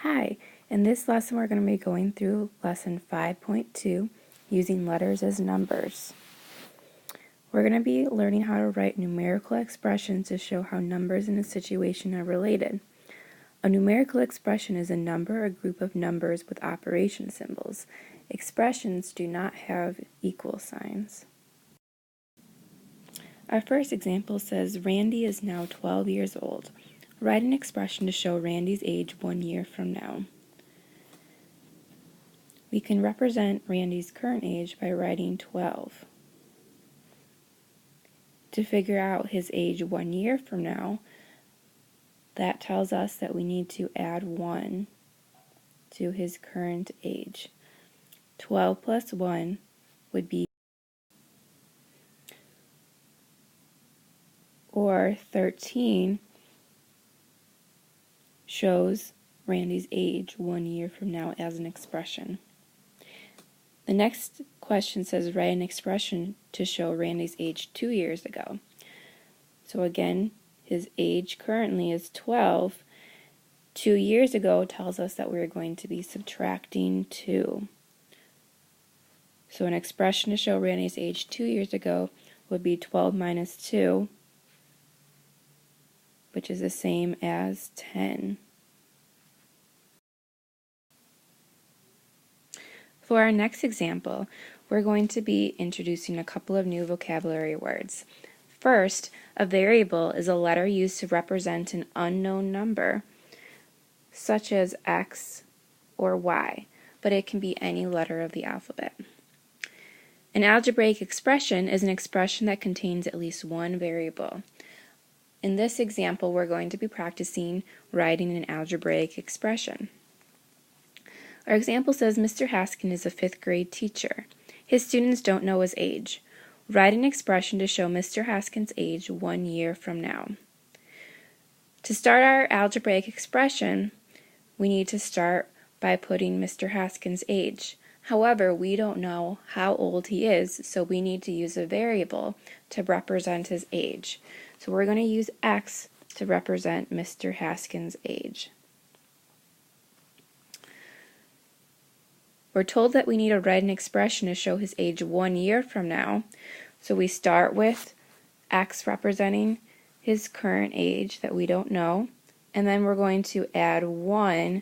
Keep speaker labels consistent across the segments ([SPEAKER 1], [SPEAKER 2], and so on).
[SPEAKER 1] Hi, in this lesson we're going to be going through lesson 5.2, using letters as numbers. We're going to be learning how to write numerical expressions to show how numbers in a situation are related. A numerical expression is a number or group of numbers with operation symbols. Expressions do not have equal signs. Our first example says Randy is now 12 years old. Write an expression to show Randy's age 1 year from now. We can represent Randy's current age by writing 12. To figure out his age 1 year from now, that tells us that we need to add 1 to his current age. 12 plus 1 would be, or 13 shows Randy's age 1 year from now as an expression. The next question says write an expression to show Randy's age 2 years ago. So again, his age currently is 12. 2 years ago tells us that we're going to be subtracting 2. So an expression to show Randy's age 2 years ago would be 12 minus 2, which is the same as 10. For our next example, we're going to be introducing a couple of new vocabulary words. First, a variable is a letter used to represent an unknown number, such as X or Y, but it can be any letter of the alphabet. An algebraic expression is an expression that contains at least one variable. In this example, we're going to be practicing writing an algebraic expression. Our example says Mr. Haskin is a 5th grade teacher. His students don't know his age. Write an expression to show Mr. Haskin's age 1 year from now. To start our algebraic expression, we need to start by putting Mr. Haskin's age. However, we don't know how old he is, so we need to use a variable to represent his age. So we're going to use X to represent Mr. Haskin's age. We're told that we need to write an expression to show his age 1 year from now. So we start with X representing his current age that we don't know, and then we're going to add 1.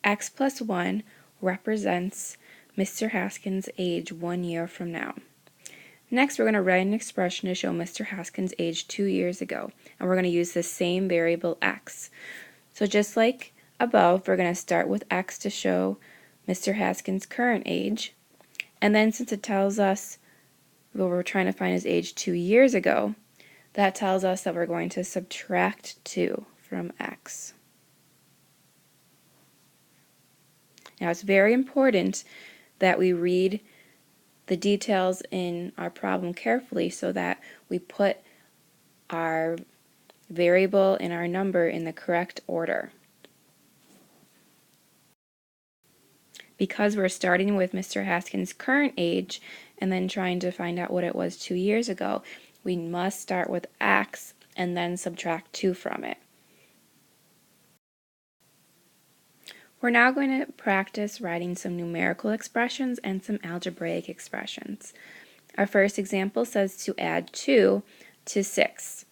[SPEAKER 1] X plus 1 represents Mr. Haskin's age 1 year from now. Next, we're going to write an expression to show Mr. Haskin's age 2 years ago, and we're going to use the same variable X. So just like above, we're going to start with X to show Mr. Haskin's current age, and then since it tells us we're trying to find his age 2 years ago, that tells us that we're going to subtract 2 from X. Now it's very important that we read the details in our problem carefully so that we put our variable and our number in the correct order. Because we're starting with Mr. Haskin's current age and then trying to find out what it was 2 years ago, we must start with X and then subtract 2 from it. We're now going to practice writing some numerical expressions and some algebraic expressions. Our first example says to add 2 to 6.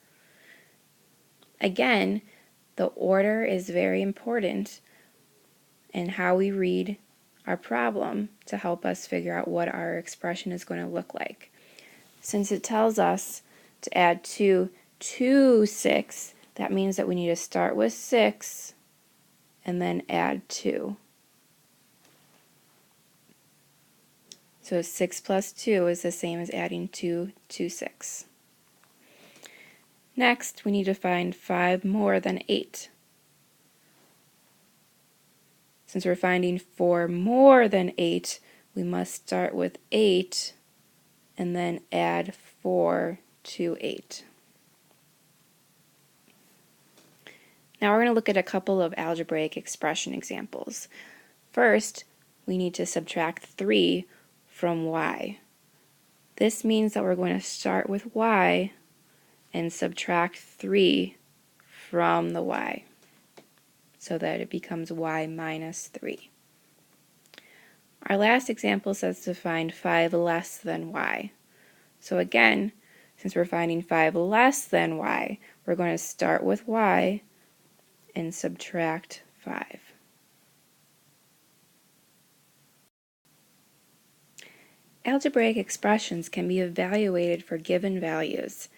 [SPEAKER 1] Again, the order is very important in how we read our problem to help us figure out what our expression is going to look like. Since it tells us to add 2 to 6, that means that we need to start with 6 and then add 2. So 6 plus 2 is the same as adding 2 to 6. Next, we need to find 5 more than 8. Since we're finding 4 more than 8, we must start with 8 and then add 4 to 8. Now we're going to look at a couple of algebraic expression examples. First, we need to subtract 3 from y. This means that we're going to start with y and subtract 3 from the y, so that it becomes y minus 3. Our last example says to find 5 less than y. So again, since we're finding 5 less than y, we're going to start with y and subtract 5. Algebraic expressions can be evaluated for given values.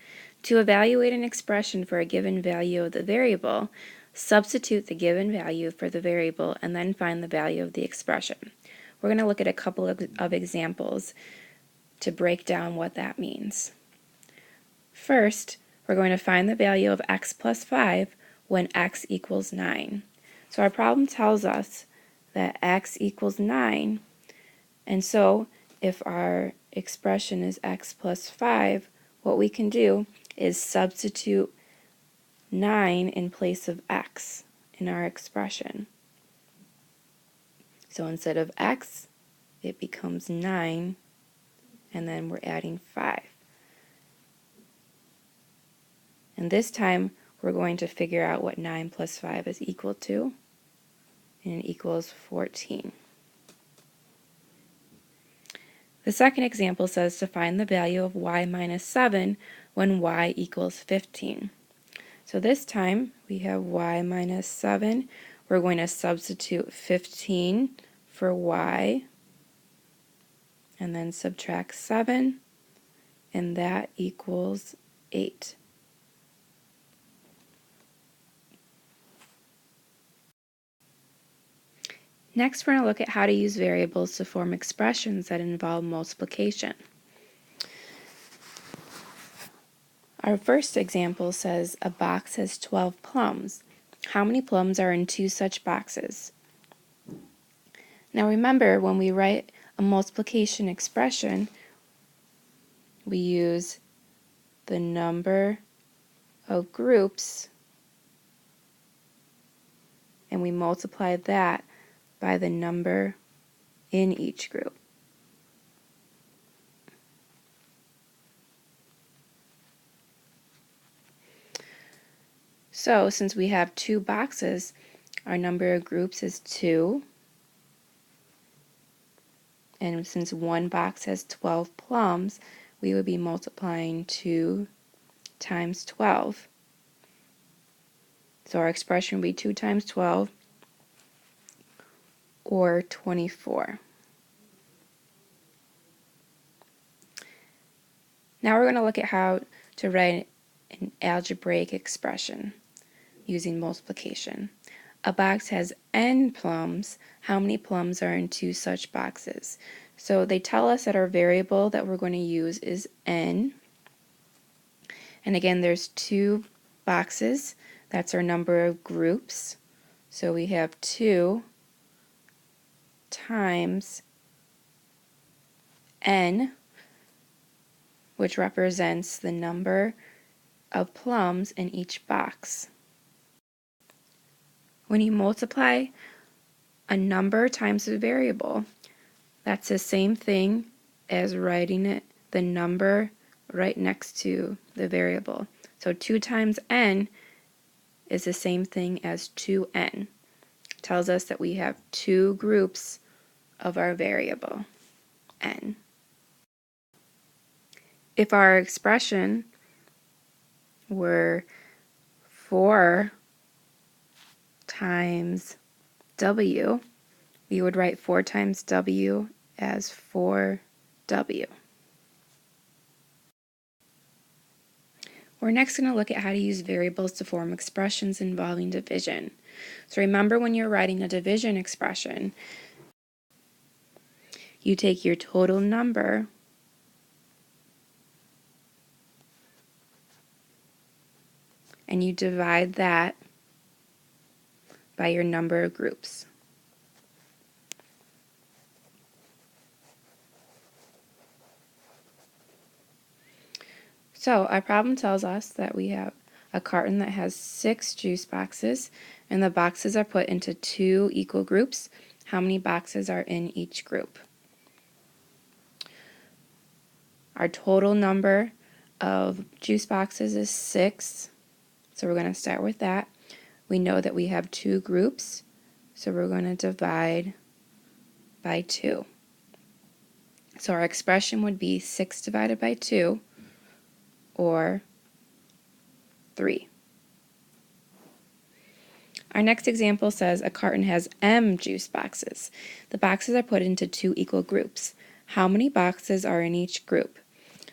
[SPEAKER 1] To evaluate an expression for a given value of the variable, substitute the given value for the variable and then find the value of the expression. We're going to look at a couple of examples to break down what that means. First, we're going to find the value of x plus 5 when x equals 9. So our problem tells us that x equals 9, and so if our expression is x plus 5, what we can do is substitute 9 in place of x in our expression. So instead of x, it becomes 9, and then we're adding 5. And this time, we're going to figure out what 9 plus 5 is equal to, and it equals 14. The second example says to find the value of y minus 7 when y equals 15. So this time, we have y minus 7. We're going to substitute 15 for y, and then subtract 7, and that equals 8. Next, we're going to look at how to use variables to form expressions that involve multiplication. Our first example says a box has 12 plums. How many plums are in 2 such boxes? Now remember, when we write a multiplication expression, we use the number of groups and we multiply that by the number in each group. So since we have 2 boxes, our number of groups is 2. And since one box has 12 plums, we would be multiplying 2 times 12. So our expression would be 2 times 12, or 24. Now we're going to look at how to write an algebraic expression using multiplication. A box has n plums. How many plums are in 2 such boxes? So they tell us that our variable that we're going to use is n. And again, there's 2 boxes. That's our number of groups. So we have 2 times n, which represents the number of plums in each box. When you multiply a number times a variable, that's the same thing as writing the number right next to the variable. So 2 times n is the same thing as 2n. It tells us that we have 2 groups of our variable, n. If our expression were 4 times w, we would write 4 times w as 4w. We're next going to look at how to use variables to form expressions involving division. So remember, when you're writing a division expression, you take your total number and you divide that by your number of groups. So our problem tells us that we have a carton that has 6 juice boxes, and the boxes are put into 2 equal groups. How many boxes are in each group? Our total number of juice boxes is 6, So we're going to start with that. We know that we have two groups, so we're going to divide by 2. So our expression would be 6 divided by 2, or 3. Our next example says a carton has M juice boxes. The boxes are put into 2 equal groups. How many boxes are in each group?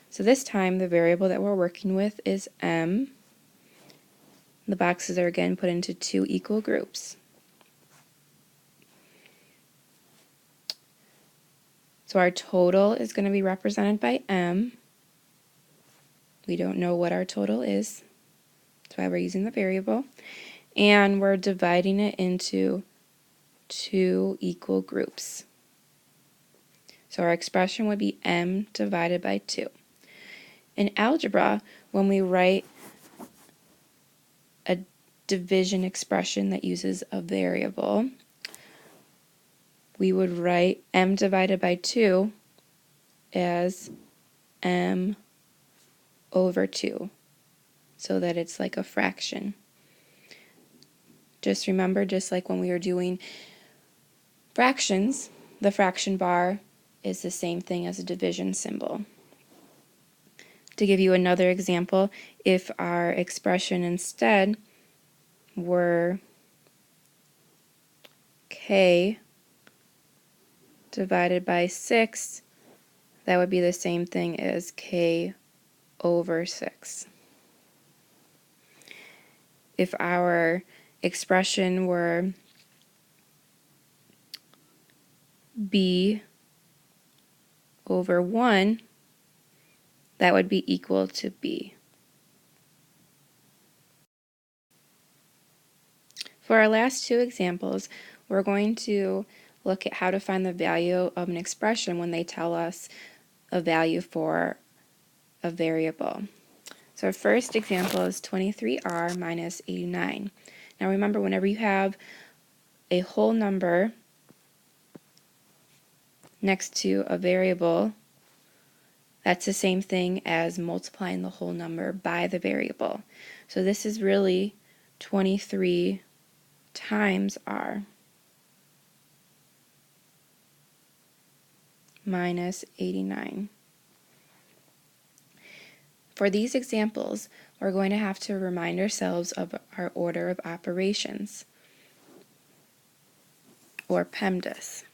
[SPEAKER 1] So this time the variable that we're working with is M. The boxes are again put into 2 equal groups. So our total is going to be represented by M. We don't know what our total is. That's why we're using the variable. And we're dividing it into 2 equal groups. So our expression would be M divided by 2. In algebra, when we write a division expression that uses a variable, we would write M divided by 2 as M over 2, so that it's like a fraction. Just remember, just like when we were doing fractions, the fraction bar is the same thing as a division symbol. To give you another example, if our expression instead were K divided by 6, that would be the same thing as K over 6. If our expression were B over 1, that would be equal to B. For our last 2 examples, we're going to look at how to find the value of an expression when they tell us a value for a variable. So our first example is 23r minus 89. Now remember, whenever you have a whole number next to a variable, that's the same thing as multiplying the whole number by the variable. So this is really 23 times r minus 89. For these examples, we're going to have to remind ourselves of our order of operations, or PEMDAS.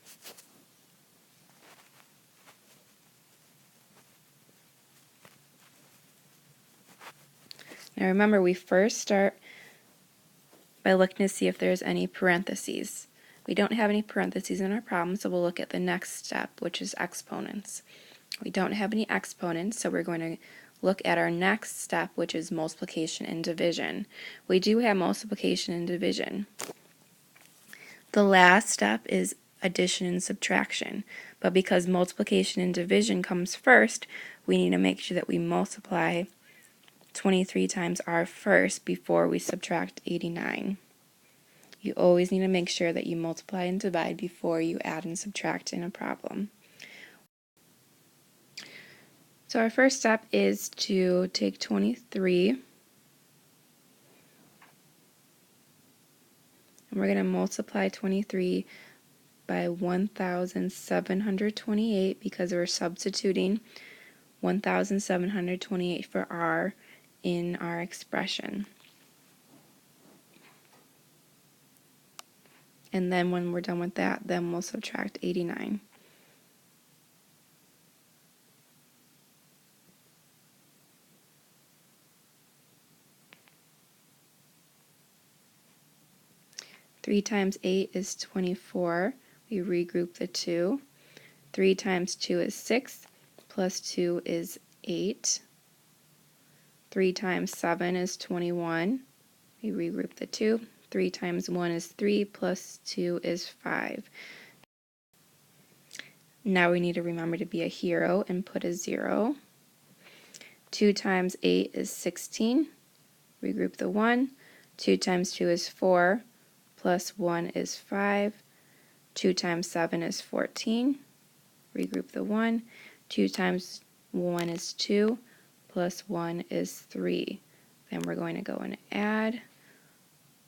[SPEAKER 1] Now remember, we first start by looking to see if there's any parentheses. We don't have any parentheses in our problem, so we'll look at the next step, which is exponents. We don't have any exponents, so we're going to look at our next step, which is multiplication and division. We do have multiplication and division. The last step is addition and subtraction, but because multiplication and division comes first, we need to make sure that we multiply 23 times r first before we subtract 89. You always need to make sure that you multiply and divide before you add and subtract in a problem. So our first step is to take 23 and we're going to multiply 23 by 1,728 because we're substituting 1,728 for r in our expression. And then when we're done with that, then we'll subtract 89. Three times 8 is 24. We regroup the 2. 3 times 2 is 6, plus 2 is 8. 3 times 7 is 21. We regroup the 2. 3 times 1 is 3, plus 2 is 5. Now we need to remember to be a hero and put a 0. 2 times 8 is 16. Regroup the 1. 2 times 2 is 4, plus 1 is 5. 2 times 7 is 14. Regroup the 1. 2 times 1 is 2, plus 1 is 3. Then we're going to go and add.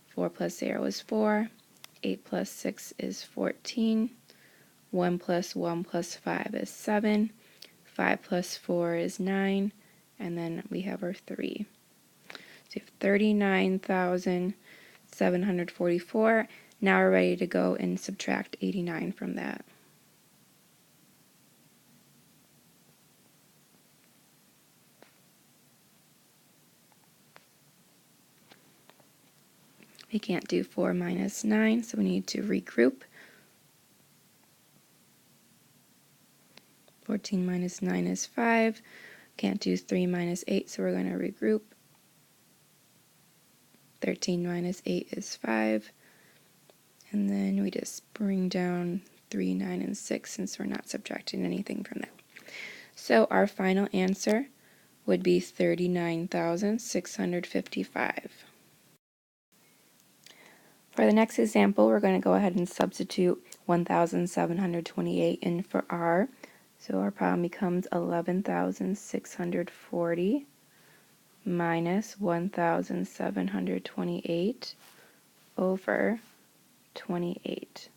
[SPEAKER 1] 4 plus 0 is 4. 8 plus 6 is 14. 1 plus 1 plus 5 is 7. 5 plus 4 is 9. And then we have our 3. So we have 39,744. Now we're ready to go and subtract 89 from that. We can't do 4 minus 9, so we need to regroup. 14 minus 9 is 5. Can't do 3 minus 8, so we're going to regroup. 13 minus 8 is 5. And then we just bring down 3, 9, and 6 since we're not subtracting anything from that. So our final answer would be 39,655. For the next example, we're going to go ahead and substitute 1,728 in for r. So our problem becomes 11,640 minus 1,728 over 28.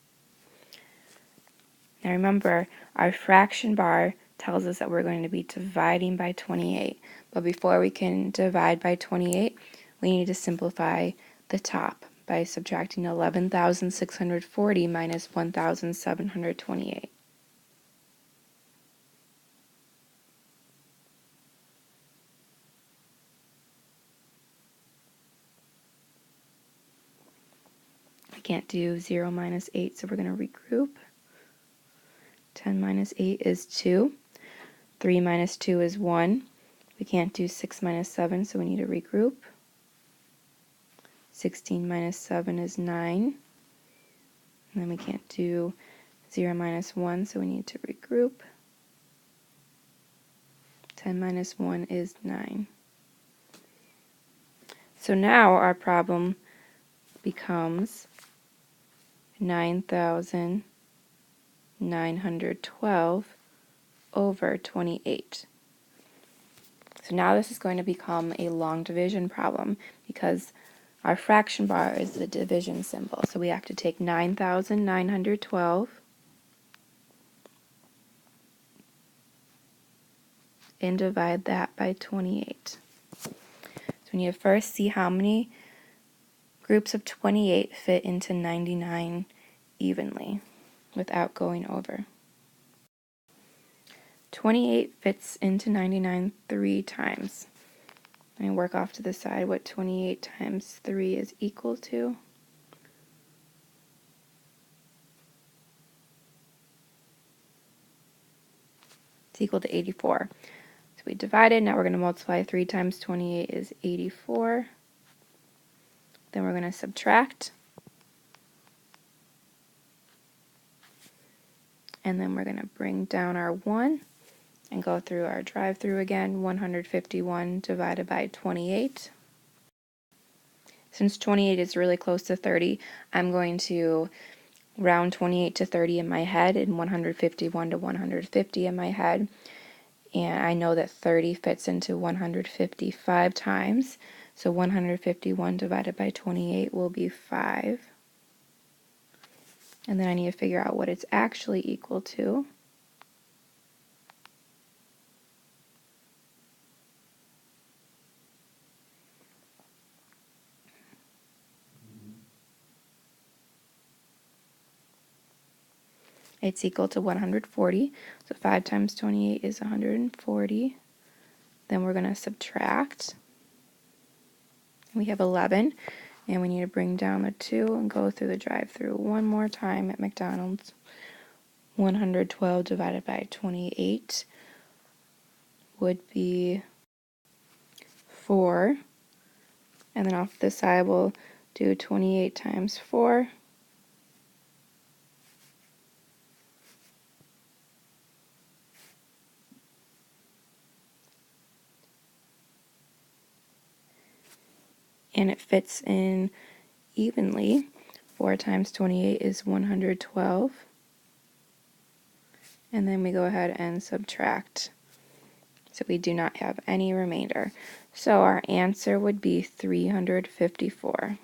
[SPEAKER 1] Now remember, our fraction bar tells us that we're going to be dividing by 28. But before we can divide by 28, we need to simplify the top by subtracting 11,640 minus 1,728. I can't do 0 minus 8, so we're going to regroup. 10 minus 8 is 2. 3 minus 2 is 1. We can't do 6 minus 7, so we need to regroup. 16 minus 7 is 9. And then we can't do 0 minus 1, so we need to regroup. 10 minus 1 is 9. So now our problem becomes 9,912 over 28. So now this is going to become a long division problem because our fraction bar is the division symbol. So we have to take 9,912 and divide that by 28. So we need to first see how many groups of 28 fit into 99 evenly without going over. 28 fits into 99 3 times. Let me work off to the side what 28 times 3 is equal to. It's equal to 84. So we divided, now we're going to multiply 3 times 28 is 84. Then we're going to subtract. And then we're going to bring down our 1 and go through our drive-through again. 151 divided by 28. Since 28 is really close to 30, I'm going to round 28 to 30 in my head and 151 to 150 in my head. And I know that 30 fits into 155 times. So 151 divided by 28 will be 5. And then I need to figure out what it's actually equal to. It's equal to 140. So 5 times 28 is 140. Then we're going to subtract. We have 11. And we need to bring down the 2 and go through the drive-through one more time at McDonald's. 112 divided by 28 would be 4. And then off this side we'll do 28 times 4. And it fits in evenly. 4 times 28 is 112. And then we go ahead and subtract. So we do not have any remainder. So our answer would be 354.